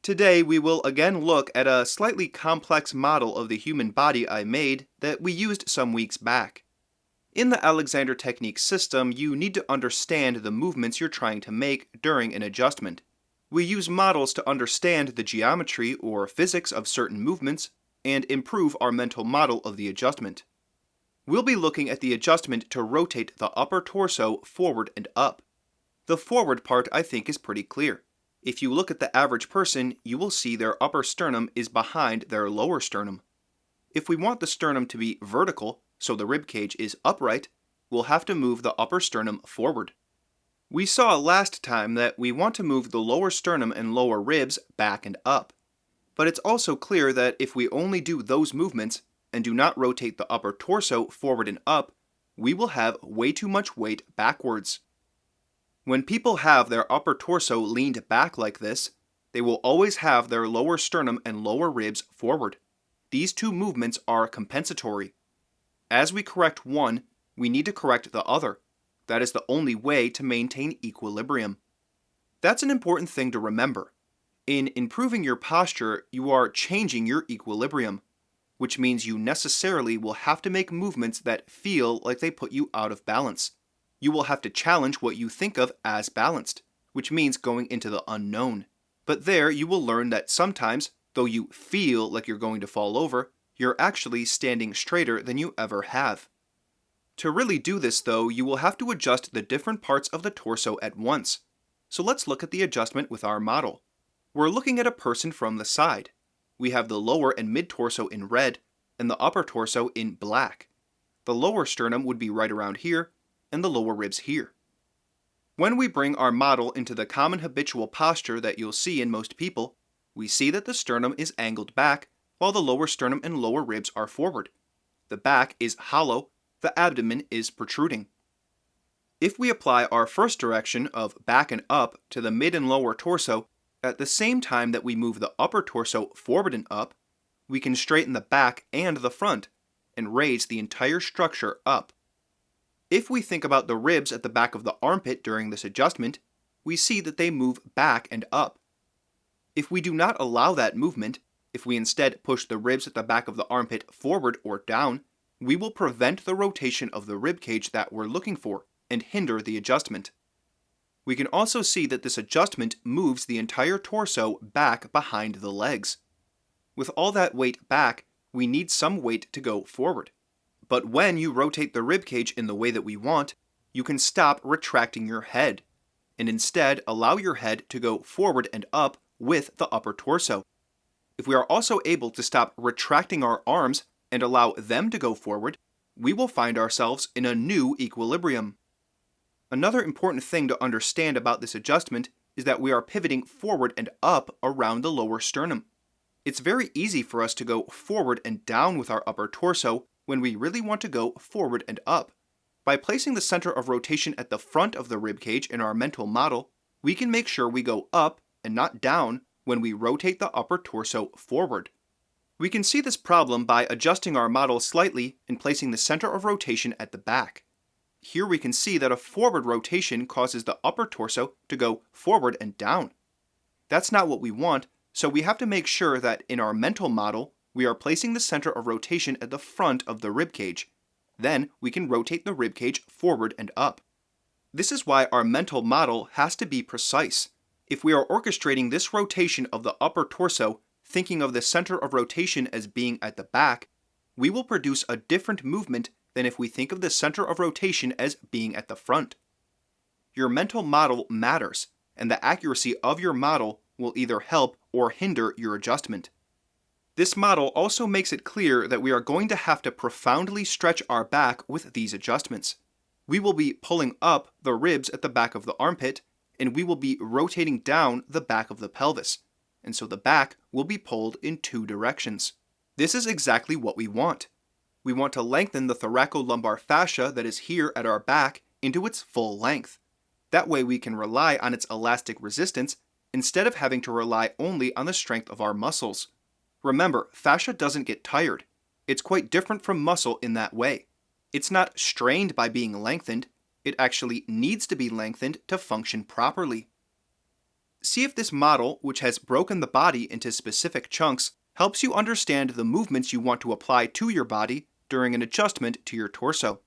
Today we will again look at a slightly complex model of the human body I made that we used some weeks back. In the Alexander Technique system, you need to understand the movements you're trying to make during an adjustment. We use models to understand the geometry or physics of certain movements and improve our mental model of the adjustment. We'll be looking at the adjustment to rotate the upper torso forward and up. The forward part I think is pretty clear. If you look at the average person, you will see their upper sternum is behind their lower sternum. If we want the sternum to be vertical, so the rib cage is upright, we'll have to move the upper sternum forward. We saw last time that we want to move the lower sternum and lower ribs back and up. But it's also clear that if we only do those movements and do not rotate the upper torso forward and up, we will have way too much weight backwards. When people have their upper torso leaned back like this, they will always have their lower sternum and lower ribs forward. These two movements are compensatory. As we correct one, we need to correct the other. That is the only way to maintain equilibrium. That's an important thing to remember. In improving your posture, you are changing your equilibrium, which means you necessarily will have to make movements that feel like they put you out of balance. You will have to challenge what you think of as balanced, which means going into the unknown. But there you will learn that sometimes, though you feel like you're going to fall over, you're actually standing straighter than you ever have. To really do this though, you will have to adjust the different parts of the torso at once. So let's look at the adjustment with our model. We're looking at a person from the side. We have the lower and mid-torso in red, and the upper torso in black. The lower sternum would be right around here, and the lower ribs here. When we bring our model into the common habitual posture that you'll see in most people, we see that the sternum is angled back, while the lower sternum and lower ribs are forward. The back is hollow, the abdomen is protruding. If we apply our first direction of back and up to the mid and lower torso, at the same time that we move the upper torso forward and up, we can straighten the back and the front, and raise the entire structure up. If we think about the ribs at the back of the armpit during this adjustment, we see that they move back and up. If we do not allow that movement, if we instead push the ribs at the back of the armpit forward or down, we will prevent the rotation of the rib cage that we're looking for and hinder the adjustment. We can also see that this adjustment moves the entire torso back behind the legs. With all that weight back, we need some weight to go forward. But when you rotate the rib cage in the way that we want, you can stop retracting your head, and instead allow your head to go forward and up with the upper torso. If we are also able to stop retracting our arms and allow them to go forward, we will find ourselves in a new equilibrium. Another important thing to understand about this adjustment is that we are pivoting forward and up around the lower sternum. It's very easy for us to go forward and down with our upper torso when we really want to go forward and up. By placing the center of rotation at the front of the rib cage in our mental model, we can make sure we go up and not down when we rotate the upper torso forward. We can see this problem by adjusting our model slightly and placing the center of rotation at the back. Here we can see that a forward rotation causes the upper torso to go forward and down. That's not what we want, so we have to make sure that in our mental model, we are placing the center of rotation at the front of the rib cage. Then we can rotate the rib cage forward and up. This is why our mental model has to be precise. If we are orchestrating this rotation of the upper torso, thinking of the center of rotation as being at the back, we will produce a different movement than if we think of the center of rotation as being at the front. Your mental model matters, and the accuracy of your model will either help or hinder your adjustment. This model also makes it clear that we are going to have to profoundly stretch our back with these adjustments. We will be pulling up the ribs at the back of the armpit, and we will be rotating down the back of the pelvis, and so the back will be pulled in two directions. This is exactly what we want. We want to lengthen the thoracolumbar fascia that is here at our back into its full length. That way we can rely on its elastic resistance instead of having to rely only on the strength of our muscles. Remember, fascia doesn't get tired. It's quite different from muscle in that way. It's not strained by being lengthened. It actually needs to be lengthened to function properly. See if this model, which has broken the body into specific chunks, helps you understand the movements you want to apply to your body during an adjustment to your torso.